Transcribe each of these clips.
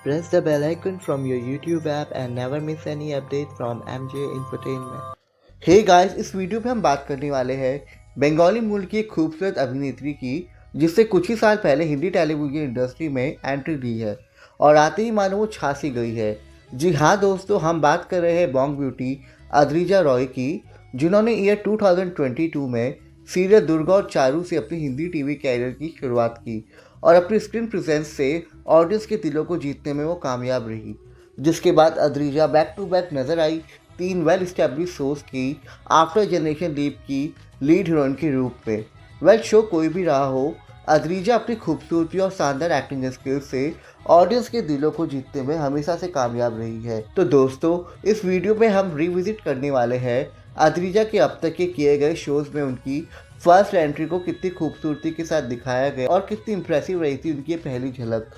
Press the bell icon from your YouTube app and never miss any update from MJ Entertainment. Hey guys, इस video में हम बात करने वाले हैं बंगाली मूल की एक खूबसूरत अभिनेत्री की जिससे कुछ ही साल पहले हिंदी टेलीविजन इंडस्ट्री में एंट्री ली है और आते ही मानो वो छा सी गई है। जी हाँ दोस्तों, हम बात कर रहे हैं बॉन्ग ब्यूटी अद्रिजा रॉय की, जिन्होंने ईयर 2022 में सीरियल दुर्गा और चारू से अपनी हिंदी टीवी कैरियर की शुरुआत की और अपनी स्क्रीन प्रेजेंस से ऑडियंस के दिलों को जीतने में वो कामयाब रही। जिसके बाद अद्रिजा बैक टू बैक नजर आई 3 वेल स्टैब्लिश शोज की आफ्टर जनरेशन लीप की लीड हीरोइन के रूप में। वेल शो कोई भी रहा हो, अद्रिजा अपनी खूबसूरती और शानदार एक्टिंग स्किल्स से ऑडियंस के दिलों को जीतने में हमेशा से कामयाब रही है। तो दोस्तों, इस वीडियो में हम रिविजिट करने वाले हैं अद्रिजा के अब तक के किए गए शोज में उनकी फर्स्ट एंट्री को कितनी खूबसूरती के साथ दिखाया गया और कितनी इंप्रेसिव रही थी उनकी पहली झलक।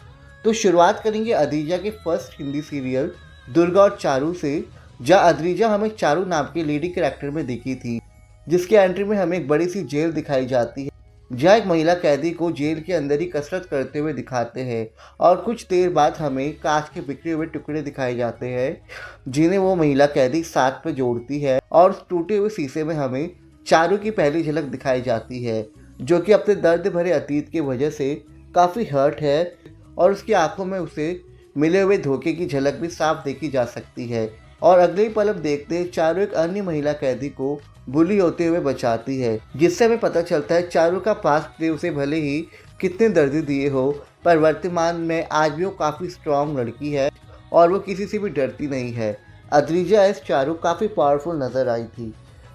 तो शुरुआत करेंगे अद्रिजा के फर्स्ट हिंदी सीरियल दुर्गा और चारू से, जहाँ अद्रिजा हमें चारू नाम के लीडिंग कैरेक्टर में दिखी थी, जिसके एंट्री में हमें एक बड़ी सी जेल दिखाई जाती है, जहाँ एक महिला कैदी को जेल के अंदर ही कसरत करते हुए दिखाते हैं और कुछ देर बाद हमें कांच के बिखरे हुए टुकड़े दिखाए जाते हैं, जिन्हें वो महिला कैदी साथ में जोड़ती है और उस टूटे हुए शीशे में हमें चारू की पहली झलक दिखाई जाती है, जो कि अपने दर्द भरे अतीत की वजह से काफ़ी हर्ट है और उसकी आंखों में उसे मिले हुए धोखे की झलक भी साफ देखी जा सकती है। और अगले ही पल हम देखते हैं चारू एक अन्य महिला कैदी को बुली होते हुए बचाती है, जिससे हमें पता चलता है चारू का पास्ट उसे भले ही कितने दर्द दिए हो, पर वर्तमान में आज भी वो काफ़ी स्ट्रॉन्ग लड़की है और वो किसी से भी डरती नहीं है। अद्रिजा एस चारू काफ़ी पावरफुल नज़र आई थी।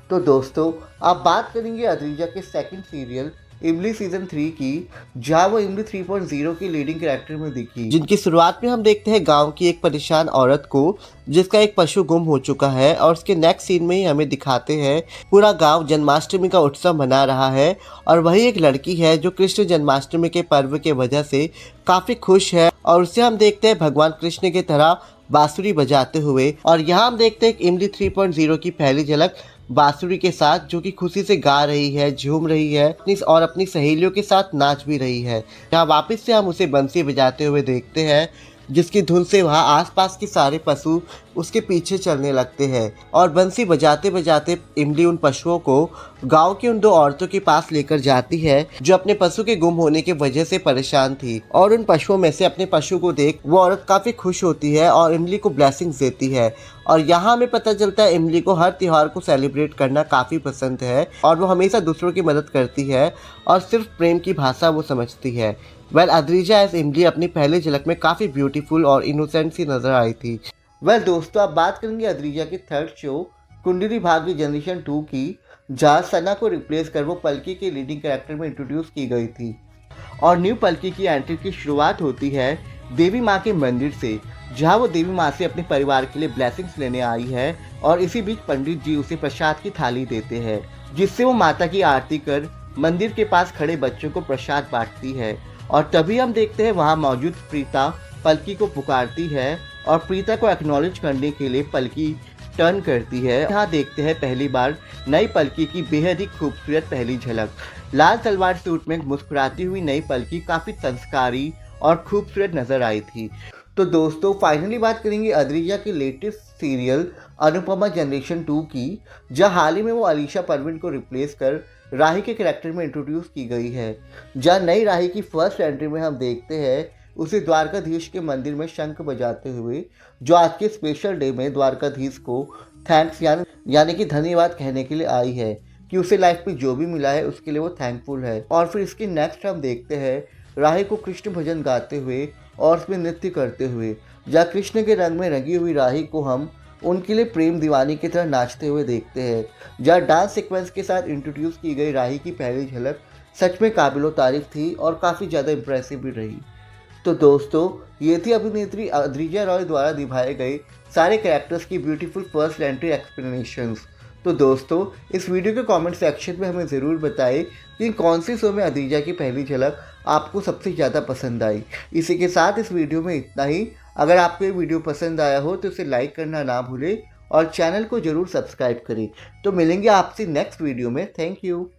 तो दोस्तों, आप बात करेंगे अद्रिजा के सेकंड सीरियल इमली सीजन 3 की, जहाँ वो इमली 3.0 की लीडिंग कैरेक्टर में दिखी, जिनकी शुरुआत में हम देखते हैं गांव की एक परेशान औरत को जिसका एक पशु गुम हो चुका है और उसके नेक्स्ट सीन में ही हमें दिखाते हैं पूरा गांव जन्माष्टमी का उत्सव मना रहा है और वही एक लड़की है जो कृष्ण जन्माष्टमी के पर्व के वजह से काफ़ी खुश है और उससे हम देखते हैं भगवान कृष्ण की तरह बांसुरी बजाते हुए। और यहाँ हम देखते हैं इमली 3.0 की पहली झलक बांसुरी के साथ, जो कि खुशी से गा रही है, झूम रही है और अपनी सहेलियों के साथ नाच भी रही है। यहाँ वापस से हम उसे बंसी बजाते हुए देखते हैं, जिसकी धुन से वहाँ आसपास के सारे पशु उसके पीछे चलने लगते हैं और बंसी बजाते बजाते इमली उन पशुओं को गांव की उन 2 औरतों के पास लेकर जाती है जो अपने पशु के गुम होने की वजह से परेशान थी। और उन पशुओं में से अपने पशु को देख वो औरत काफ़ी खुश होती है और इमली को ब्लेसिंग्स देती है। और यहाँ हमें पता चलता है इमली को हर त्यौहार को सेलिब्रेट करना काफ़ी पसंद है और वो हमेशा दूसरों की मदद करती है और सिर्फ प्रेम की भाषा वो समझती है। वेल अद्रिजा एज इमली अपनी पहली झलक में काफ़ी ब्यूटीफुल और इनोसेंट सी नजर आई थी। वेल दोस्तों, आप बात करेंगे अद्रिजा के third show Kundali Bhagya generation 2 की, जहाँ सना को रिप्लेस कर वो पलकी के लीडिंग कैरेक्टर में इंट्रोड्यूस की गई थी। और न्यू पलकी की एंट्री की शुरुआत होती है देवी माँ के मंदिर से, जहाँ वो देवी माँ से अपने परिवार के लिए ब्लेसिंग्स लेने आई है और इसी बीच पंडित जी उसे प्रसाद की थाली देते हैं, जिससे वो माता की आरती कर मंदिर के पास खड़े बच्चों को प्रसाद बांटती है। और तभी हम देखते हैं वहाँ मौजूद प्रीता पलकी को पुकारती है और प्रीता को एक्नॉलेज करने के लिए पलकी टर्न करती है। यहाँ देखते हैं पहली बार नई पलकी की बेहद ही खूबसूरत पहली झलक। लाल सलवार सूट में मुस्कुराती हुई नई पलकी काफ़ी संस्कारी और खूबसूरत नजर आई थी। तो दोस्तों, फाइनली बात करेंगे अद्रिजा के लेटेस्ट सीरियल अनुपमा जनरेशन 2 की, जहाँ हाल ही में वो अलीशा परवीन को रिप्लेस कर राही के कैरेक्टर में इंट्रोड्यूस की गई है। जहाँ नई राही की फर्स्ट एंट्री में हम देखते हैं उसे द्वारकाधीश के मंदिर में शंख बजाते हुए, जो आज के स्पेशल डे में द्वारकाधीश को थैंक्स यानी कि धन्यवाद कहने के लिए आई है कि उसे लाइफ में जो भी मिला है उसके लिए वो थैंकफुल है। और फिर इसके नेक्स्ट हम देखते हैं राही को कृष्ण भजन गाते हुए और उसमें नृत्य करते हुए, जहाँ कृष्ण के रंग में रंगी हुई राही को हम उनके लिए प्रेम दीवानी की तरह नाचते हुए देखते हैं। जहाँ डांस सीक्वेंस के साथ इंट्रोड्यूस की गई राही की पहली झलक सच में काबिल तारीफ थी और काफ़ी ज़्यादा इंप्रेसिव भी रही। तो दोस्तों, ये थी अभिनेत्री अद्रिजा रॉय द्वारा निभाए गए सारे कैरेक्टर्स की ब्यूटीफुल फर्स्ट एंट्री एक्सप्लेनेशंस। तो दोस्तों, इस वीडियो के कमेंट सेक्शन में हमें ज़रूर बताएं कि कौन से शो में अद्रिजा की पहली झलक आपको सबसे ज़्यादा पसंद आई। इसी के साथ इस वीडियो में इतना ही। अगर आपको ये वीडियो पसंद आया हो तो इसे लाइक करना ना भूलें और चैनल को ज़रूर सब्सक्राइब करें। तो मिलेंगे आपसे नेक्स्ट वीडियो में। Thank you.